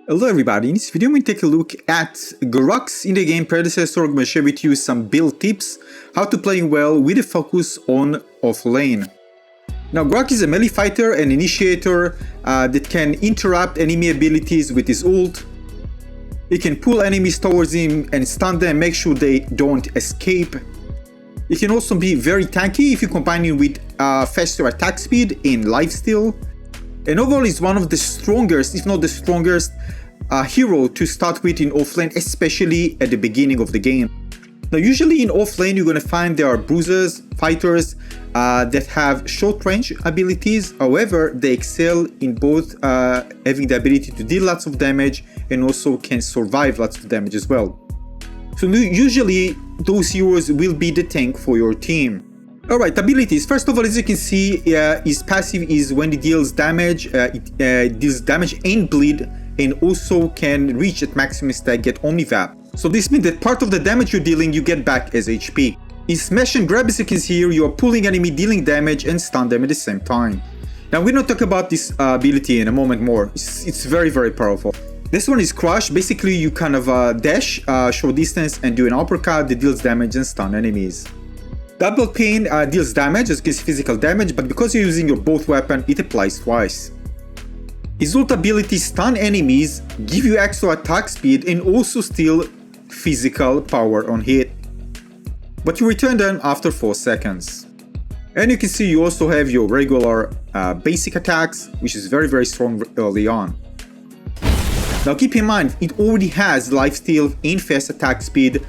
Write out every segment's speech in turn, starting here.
Hello everybody, in this video we take a look at GRUX in the game Predecessor. I'm going to share with you some build tips, how to play well with a focus on offlane. Now GRUX is a melee fighter and initiator that can interrupt enemy abilities with his ult. He can pull enemies towards him and stun them, make sure they don't escape. He can also be very tanky if you combine him with faster attack speed and lifesteal. And overall is one of the strongest, if not the strongest, hero to start with in offlane, especially at the beginning of the game. Now usually in offlane you're going to find there are bruisers, fighters that have short range abilities. However, they excel in both having the ability to deal lots of damage and also can survive lots of damage as well. So usually those heroes will be the tank for your team. Alright, abilities. First of all, as you can see, his passive is when it deals damage, it deals damage and bleed, and also can reach at maximum stack, get OmniVamp. So this means that part of the damage you're dealing, you get back as HP. In smash and grab, as you can see here, you are pulling enemy, dealing damage and stun them at the same time. Now we're going to talk about this ability in a moment more. It's very, very powerful. This one is crush. Basically, you kind of dash short distance and do an uppercut that deals damage and stun enemies. Double pain deals damage, as you can see, physical damage, but because you're using your both weapon, it applies twice. His ult ability stun enemies, give you extra attack speed and also steal physical power on hit. But you return them after 4 seconds. And you can see you also have your regular basic attacks, which is very, very strong early on. Now keep in mind, it already has lifesteal and fast attack speed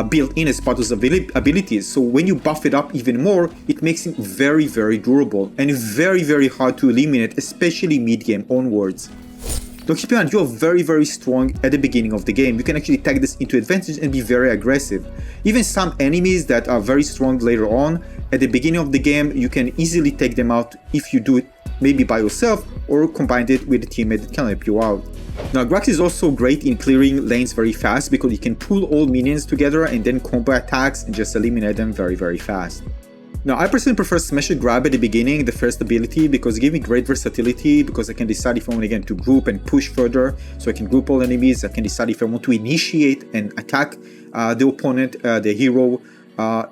built in as part of the abilities, so when you buff it up even more, it makes it very, very durable and very, very hard to eliminate, especially mid-game onwards. Now keep in mind, you are very, very strong at the beginning of the game. You can actually take this into advantage and be very aggressive. Even some enemies that are very strong later on, at the beginning of the game, you can easily take them out if you do it maybe by yourself or combine it with a teammate that can help you out. Now GRUX is also great in clearing lanes very fast because you can pull all minions together and then combo attacks and just eliminate them very, very fast. Now I personally prefer smash and grab at the beginning, the first ability, because it gives me great versatility, because I can decide if I want again to group and push further, so I can group all enemies. I can decide if I want to initiate and attack the opponent, the hero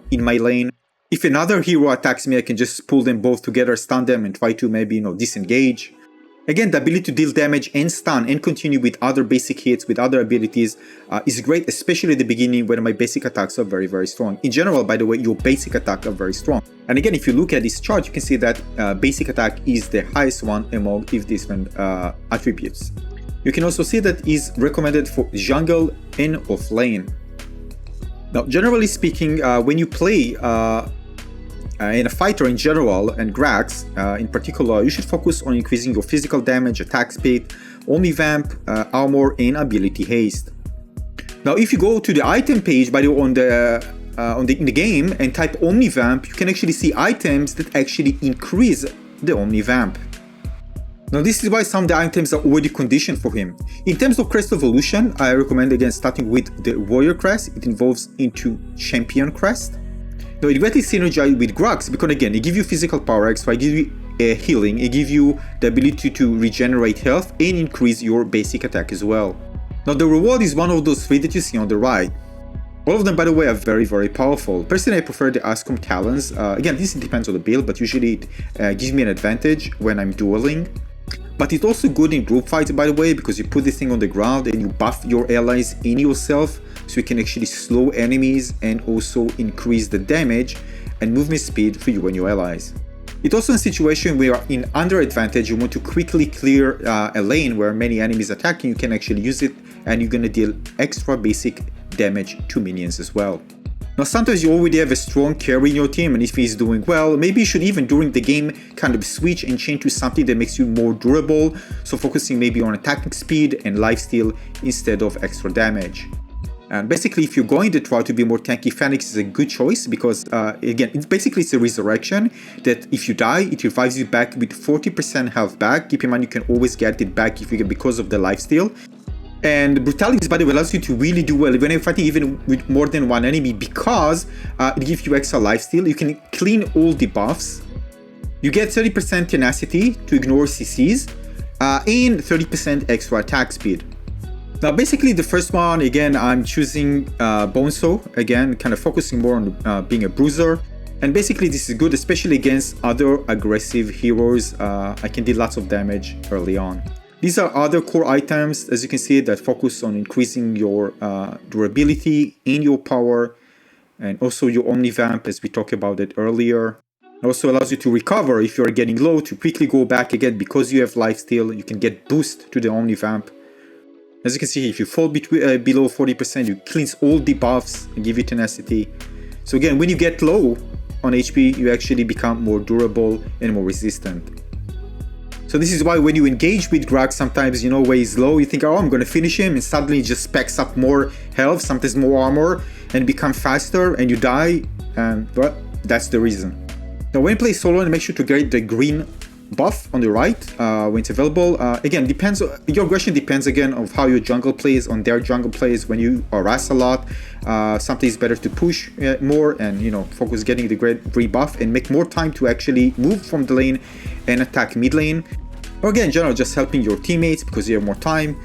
in my lane. If another hero attacks me, I can just pull them both together, stun them and try to maybe, disengage. Again, the ability to deal damage and stun and continue with other basic hits, with other abilities is great, especially at the beginning when my basic attacks are very, very strong. In general, by the way, your basic attack are very strong. And again, if you look at this chart, you can see that basic attack is the highest one among different attributes. You can also see that is recommended for jungle and offlane. Now, generally speaking, when you play in a fighter in general, and GRUX in particular, you should focus on increasing your physical damage, attack speed, OmniVamp, armor, and ability haste. Now, if you go to the item page, by the way, in the game and type OmniVamp, you can actually see items that actually increase the OmniVamp. Now, this is why some of the items are already conditioned for him. In terms of Crest evolution, I recommend again starting with the Warrior Crest. It evolves into Champion Crest. Now it greatly synergizes with GRUX because again, it gives you physical power extra, it gives you healing, it gives you the ability to regenerate health and increase your basic attack as well. Now the reward is one of those 3 that you see on the right. All of them, by the way, are very, very powerful. Personally, I prefer the Ascom Talons. Again, this depends on the build, but usually it gives me an advantage when I'm dueling. But it's also good in group fights, by the way, because you put this thing on the ground and you buff your allies in yourself, so you can actually slow enemies and also increase the damage and movement speed for you and your allies. It's also a situation where in under advantage, you want to quickly clear a lane where many enemies attacking, you can actually use it and you're going to deal extra basic damage to minions as well. Now sometimes you already have a strong carry in your team, and if he's doing well, maybe you should even during the game kind of switch and change to something that makes you more durable, so focusing maybe on attacking speed and lifesteal instead of extra damage. And basically, if you're going to try to be more tanky, Phoenix is a good choice because again, it's a resurrection that if you die, it revives you back with 40% health back. Keep in mind you can always get it back if you get because of the lifesteal. And Brutality, by the way, allows you to really do well when you're fighting even with more than one enemy because it gives you extra lifesteal. You can clean all the buffs. You get 30% tenacity to ignore CCs and 30% extra attack speed. Now basically the first one, again, I'm choosing Bonesaw, again, kind of focusing more on being a bruiser. And basically this is good, especially against other aggressive heroes. I can do lots of damage early on. These are other core items, as you can see, that focus on increasing your durability and your power, and also your OmniVamp, as we talked about it earlier. It also allows you to recover if you are getting low, to quickly go back again. Because you have lifesteal, you can get boost to the OmniVamp. As you can see, if you fall below 40%, you cleanse all debuffs and give you tenacity. So again, when you get low on HP, you actually become more durable and more resistant. So this is why when you engage with Grux, sometimes, you know, where he's low, you think, oh, I'm gonna finish him, and suddenly he just packs up more health, sometimes more armor, and become faster, and you die, but that's the reason. Now when you play solo, and make sure to get the green buff on the right when it's available. Again, depends, your aggression depends again of how your jungle plays, on their jungle plays. When you harass a lot, sometimes it's better to push more and, you know, focus getting the green buff and make more time to actually move from the lane and attack mid lane. Or again, in general, just helping your teammates because you have more time,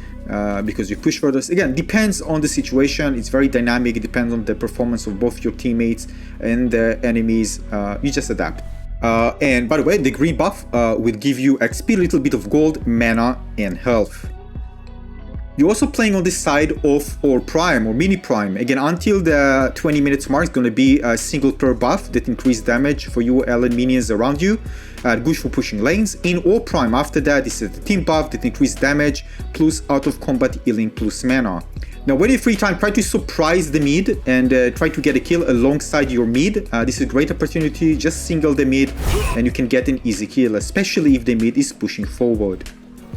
because you push further. Again, depends on the situation. It's very dynamic. It depends on the performance of both your teammates and the enemies. You just adapt. And by the way, the green buff will give you XP, a little bit of gold, mana, and health. You're also playing on this side of Overprime or Mini Prime. Again, until the 20 minutes mark, it's going to be a single per buff that increase damage for you and minions around you. Good for pushing lanes. In Overprime, after that, this is the team buff that increase damage plus out of combat healing plus mana. Now, when you free time, try to surprise the mid and try to get a kill alongside your mid. This is a great opportunity. Just single the mid and you can get an easy kill, especially if the mid is pushing forward.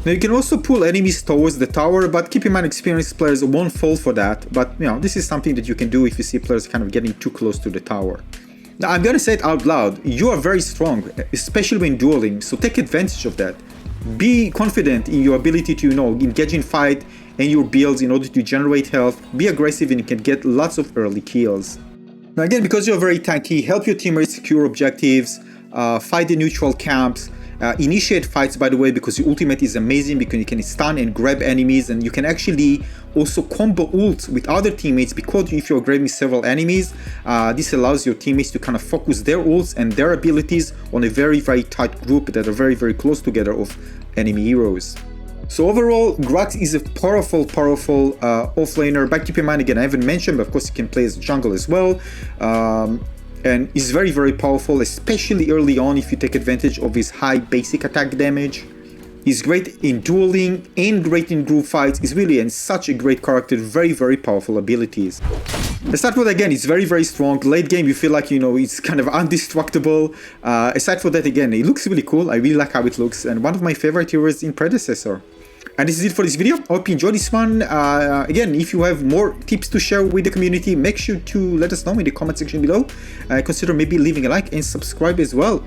Now, you can also pull enemies towards the tower, but keep in mind, experienced players won't fall for that. But, you know, this is something that you can do if you see players kind of getting too close to the tower. Now, I'm gonna say it out loud. You are very strong, especially when dueling, so take advantage of that. Be confident in your ability to, you know, engage in fight and your builds in order to generate health. Be aggressive and you can get lots of early kills. Now again, because you're very tanky, help your teammates secure objectives, fight the neutral camps, initiate fights, by the way, because your ultimate is amazing because you can stun and grab enemies, and you can actually also combo ults with other teammates, because if you're grabbing several enemies, this allows your teammates to kind of focus their ults and their abilities on a very, very tight group that are very, very close together of enemy heroes. So overall, Grux is a powerful offlaner. But keep in mind, again, I haven't mentioned, but of course you can play as jungle as well. And is very, very powerful, especially early on if you take advantage of his high basic attack damage. He's great in dueling and great in group fights. He's really such a great character, very, very powerful abilities. Aside from that, again, it's very, very strong. Late game, you feel like, you know, it's kind of indestructible. Aside from that, again, it looks really cool. I really like how it looks. And one of my favorite heroes in Predecessor. And this is it for this video. I hope you enjoyed this one. Again, if you have more tips to share with the community, make sure to let us know in the comment section below. Consider maybe leaving a like and subscribe as well.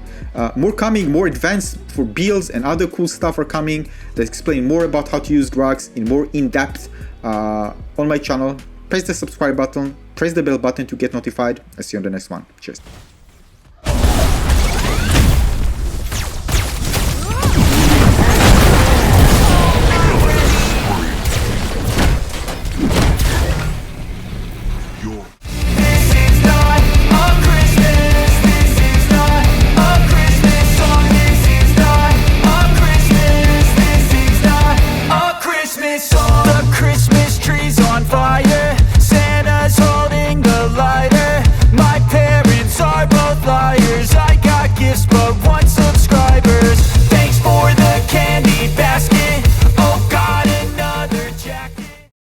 More coming, more advanced for builds and other cool stuff are coming that explain more about how to use Grux in more in-depth on my channel. Press the subscribe button, press the bell button to get notified. I'll see you on the next one. Cheers.